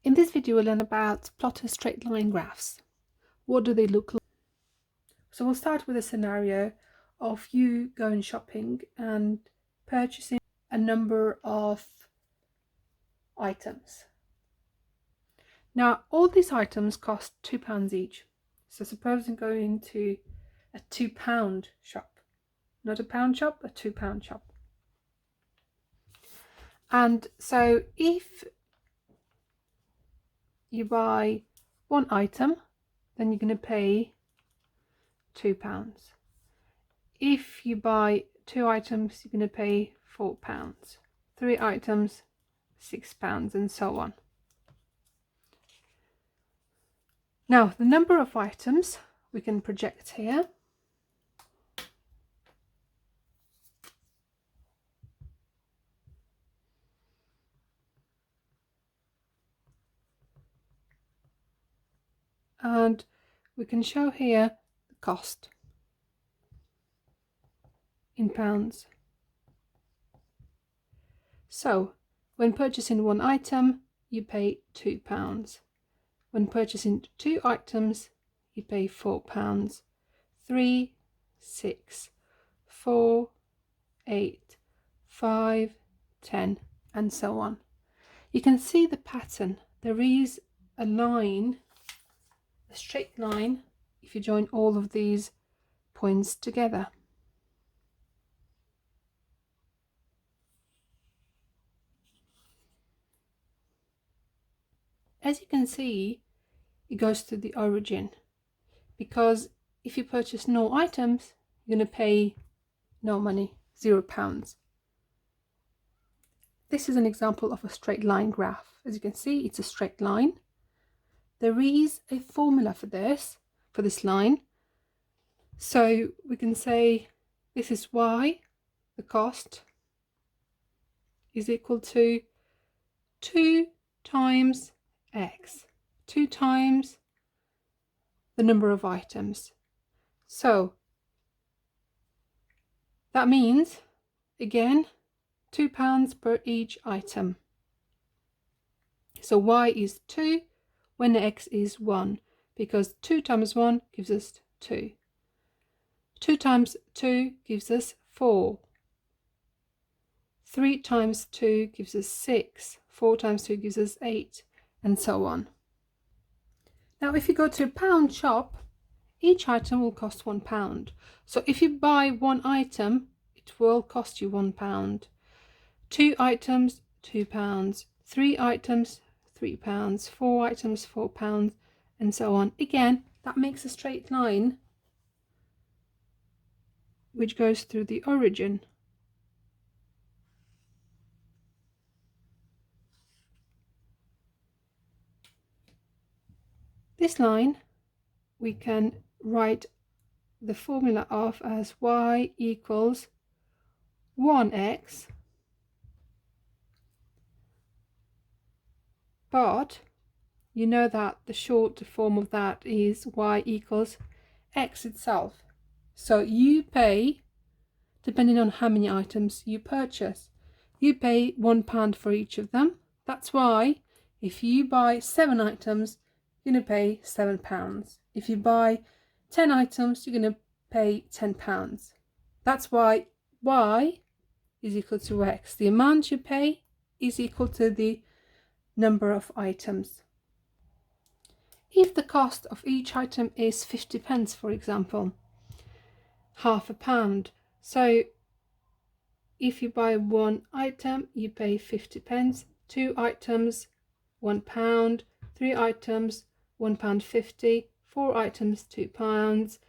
In this video we'll learn about plotted straight line graphs. What do they look like? So we'll start with a scenario of you going shopping and purchasing a number of items. Now all these items cost £2 each. So suppose I'm going to a £2 shop, not a pound shop, a £2 shop. And so if you buy one item, then you're going to pay £2. If you buy 2 items, you're going to pay £4. 3 items, £6, and so on. Now, the number of items we can project here. And we can show here the cost in pounds. So when purchasing one item, you pay £2. When purchasing 2 items, you pay £4. 3, 6, 4, 8, 5, 10, and so on. You can see the pattern. There is a line, a straight line, if you join all of these points together. As you can see, it goes to the origin, because if you purchase no items, you're going to pay no money, £0. This is an example of a straight line graph. As you can see, it's a straight line. There is a formula for this line. So we can say this is y, the cost, is equal to 2 times x, 2 times the number of items. So that means, again, £2 per each item. So y is 2 when x is 1, because 2 times 1 gives us 2. 2 times 2 gives us 4. 3 times 2 gives us 6. 4 times 2 gives us 8, and so on. Now if you go to a pound shop, each item will cost £1. So if you buy one item, it will cost you £1. 2 items, £2. 3 items, £3. 4 items, £4, and so on. Again, that makes a straight line which goes through the origin. This line we can write the formula of as y equals 1x, but you know that the short form of that is y equals x itself. So you pay, depending on how many items you purchase, you pay £1 for each of them. That's why if you buy 7 items, you're going to pay £7. If you buy 10 items, you're going to pay £10. That's why y is equal to x. The amount you pay is equal to the number of items. If the cost of each item is 50p, for example, £0.50. So if you buy one item, you pay 50p. 2 items, £1. 3 items, £1.50. 4 items, £2.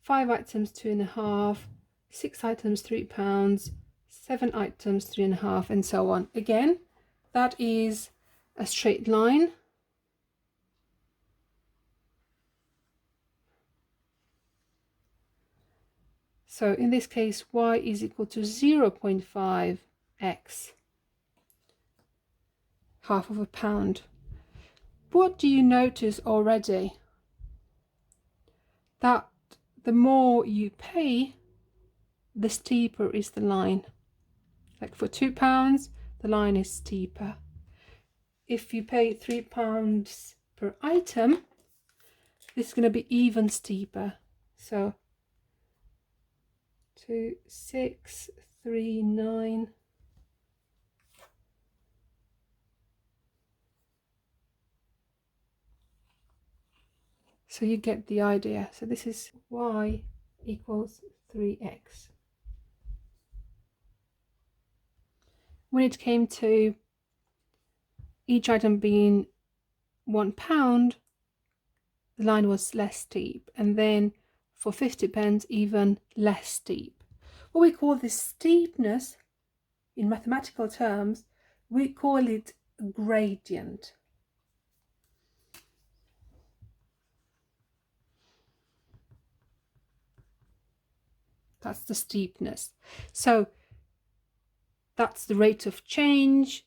5 items, £2.50. 6 items, £3. 7 items, £3.50, and so on. Again, that is a straight line. So in this case, y is equal to 0.5x, £0.50. What do you notice already? That the more you pay, the steeper is the line. Like for £2, the line is steeper. if you pay £3 per item, this is going to be even steeper. So 2, 6, 3, 9. So you get the idea. So this is y equals 3x. When it came to each item being £1, the line was less steep, and then for 50p even less steep. What we call this steepness in mathematical terms, we call it gradient. That's the steepness. So that's the rate of change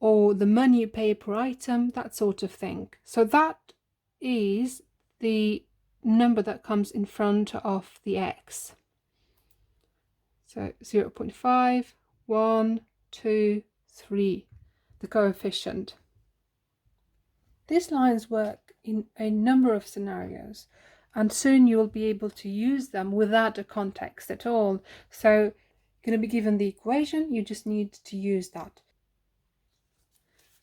or the money you pay per item, that sort of thing. So that is the number that comes in front of the x. So 0.5, 1, 2, 3, the coefficient. These lines work in a number of scenarios, and soon you'll be able to use them without a context at all. So you're going to be given the equation, you just need to use that.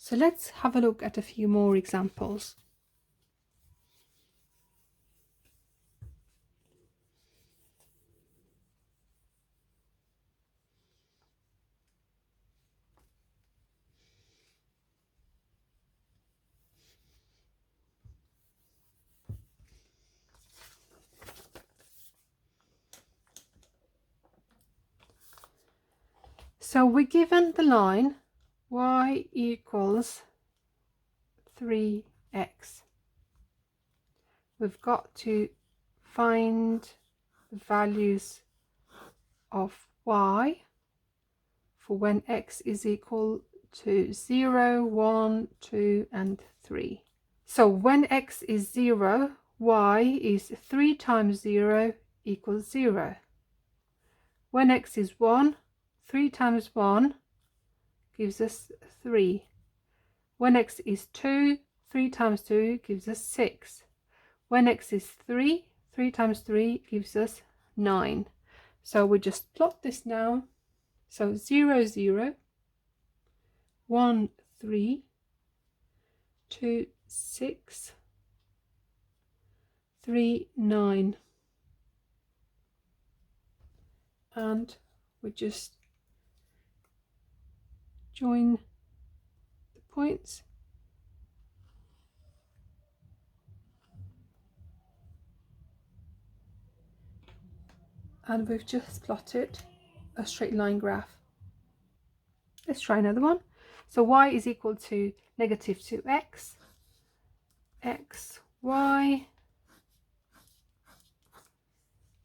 So let's have a look at a few more examples. So we're given the line y equals 3x. We've got to find the values of y for when x is equal to 0, 1, 2, and 3. So when x is 0, y is 3 times 0 equals 0. When x is 1, 3 times 1 gives us 3. When x is 2, 3 times 2 gives us 6. When x is 3, 3 times 3 gives us 9. So we just plot this now. So 0, 0, 1, 3, 2, 6, 3, 9. And we just join the points. And we've just plotted a straight line graph. Let's try another one. So y is equal to negative 2x, x, y.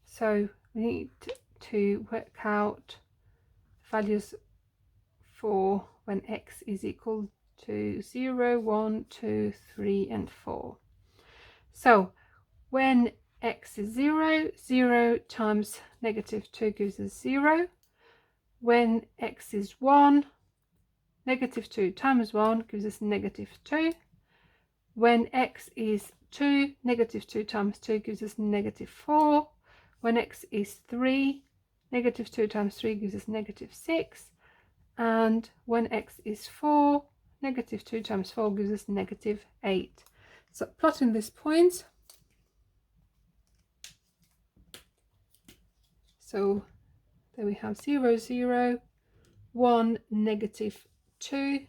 So we need to work out values for when x is equal to 0, 1, 2, 3, and 4. So when x is 0, 0 times negative 2 gives us 0. When x is 1, negative 2 times 1 gives us negative 2. When x is 2, negative 2 times 2 gives us negative 4. When x is 3, negative 2 times 3 gives us negative 6. And when x is 4, negative 2 times 4 gives us negative 8. So plotting this point. So there we have 0, 0, 1, negative 2,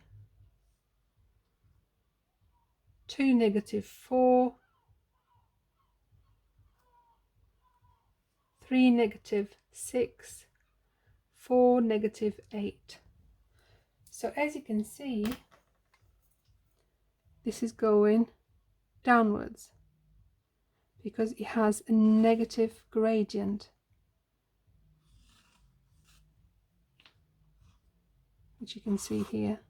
2, negative 4, 3, negative 6, 4, negative 8. So as you can see, this is going downwards because it has a negative gradient, which you can see here.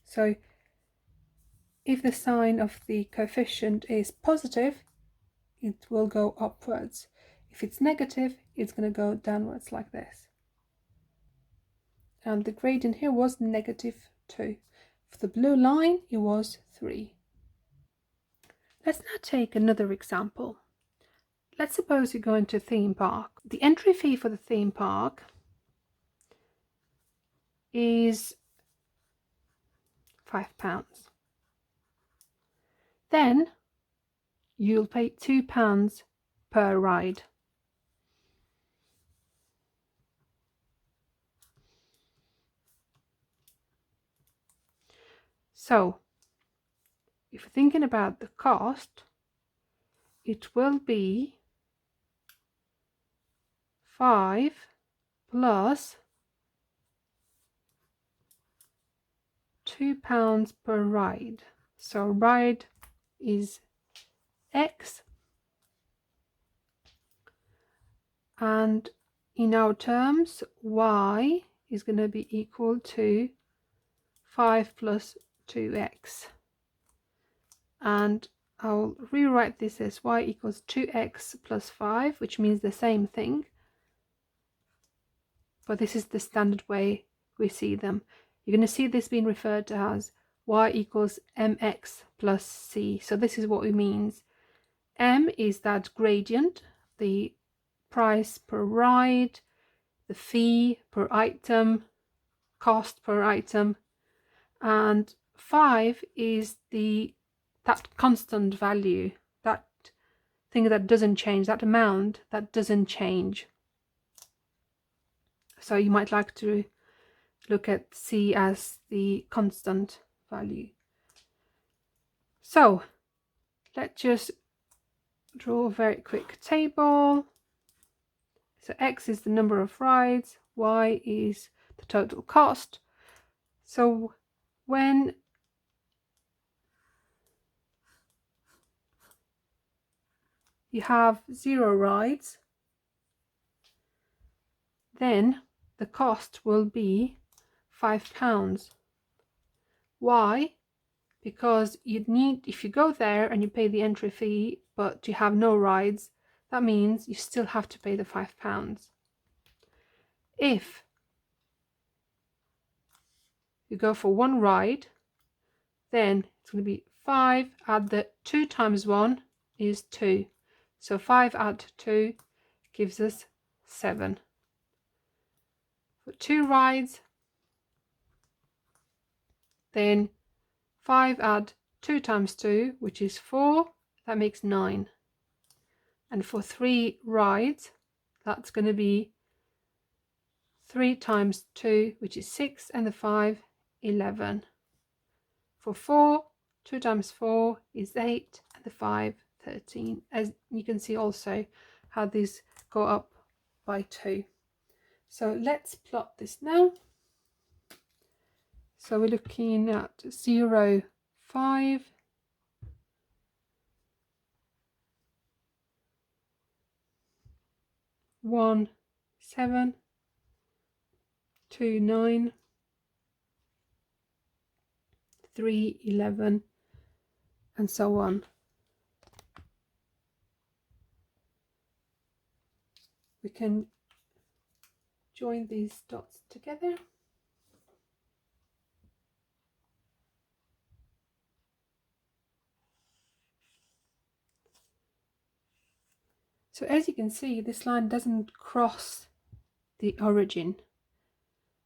So if the sign of the coefficient is positive, it will go upwards. If it's negative, it's going to go downwards like this. and the gradient here was -2. For the blue line, it was 3. Let's now take another example. Let's suppose you're going to a theme park. The entry fee for the theme park is £5. Then you'll pay £2 per ride. So if you're thinking about the cost, it will be 5 plus £2 per ride. So ride is X, and in our terms Y is going to be equal to 5 plus 2x, and I'll rewrite this as y equals 2x plus 5, which means the same thing, but this is the standard way we see them. You're going to see this being referred to as y equals mx plus c. So this is what it means. M is that gradient, the price per ride, the fee per item, cost per item, and 5 is that constant value, that thing that doesn't change, that amount that doesn't change. So you might like to look at C as the constant value. So let's just draw a very quick table. So X is the number of rides, Y is the total cost. So when you have 0 rides, then the cost will be £5. Why? Because you'd need, if you go there and you pay the entry fee but you have no rides, that means you still have to pay the £5. If you go for 1 ride, then it's going to be 5, add the 2 times 1 is 2. So 5 add 2 gives us 7. For 2 rides, then 5 add 2 times 2, which is 4, that makes 9. And for 3 rides, that's going to be 3 times 2, which is 6, and the 5, 11. For 4, 2 times 4 is 8, and the 5, 13. As you can see also how these go up by 2. So let's plot this now. So we're looking at 0, 5, 1, 7, 2, 9, 3, 11, and so on. We can join these dots together. So as you can see, this line doesn't cross the origin,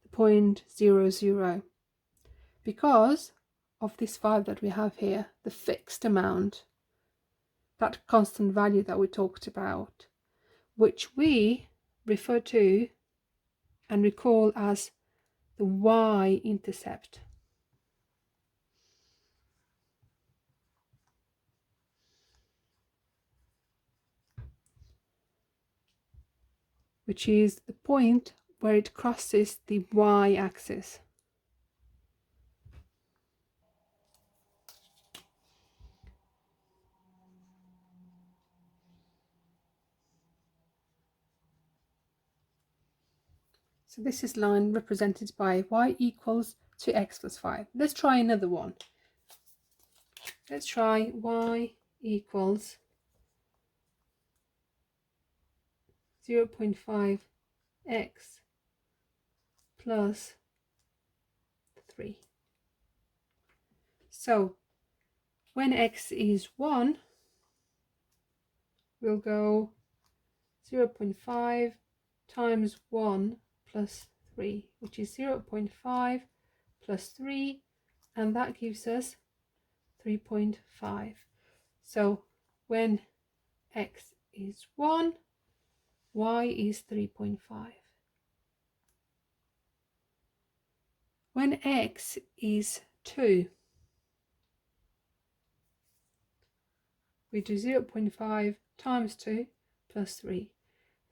the point 0, 0, because of this 5 that we have here, the fixed amount, that constant value that we talked about, which we refer to and recall as the Y-intercept. Which is the point where it crosses the y-axis. So this is line represented by y equals 2x plus 5. Let's try another one. Let's try y equals 0.5x plus 3. So when x is 1, we'll go 0.5 times 1 plus 3, which is 0.5 plus 3, and that gives us 3.5. So when x is 1, y is 3.5. When x is 2, we do 0.5 times 2 plus 3.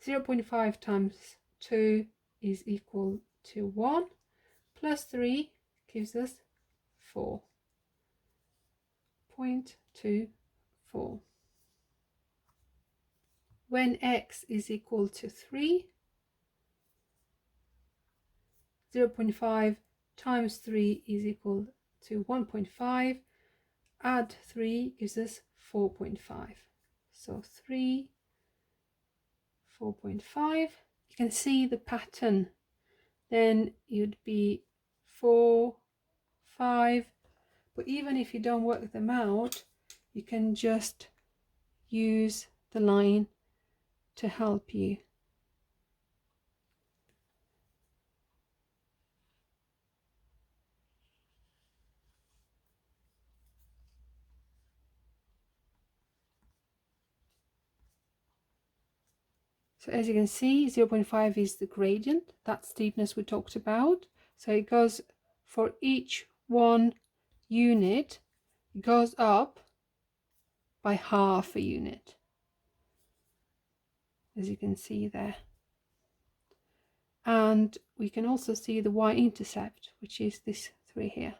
0.5 times 2 is equal to 1, plus 3 gives us 4.24. When x is equal to 3, 0.5 times 3 is equal to 1.5. Add 3 gives us 4.5. So 3, 4.5. You can see the pattern. Then you'd be 4, 5. But even if you don't work them out, you can just use the line to help you. So as you can see, 0.5 is the gradient, that steepness we talked about. So it goes for each 1 unit, it goes up by half a unit, as you can see there. And we can also see the y-intercept, which is this 3 here.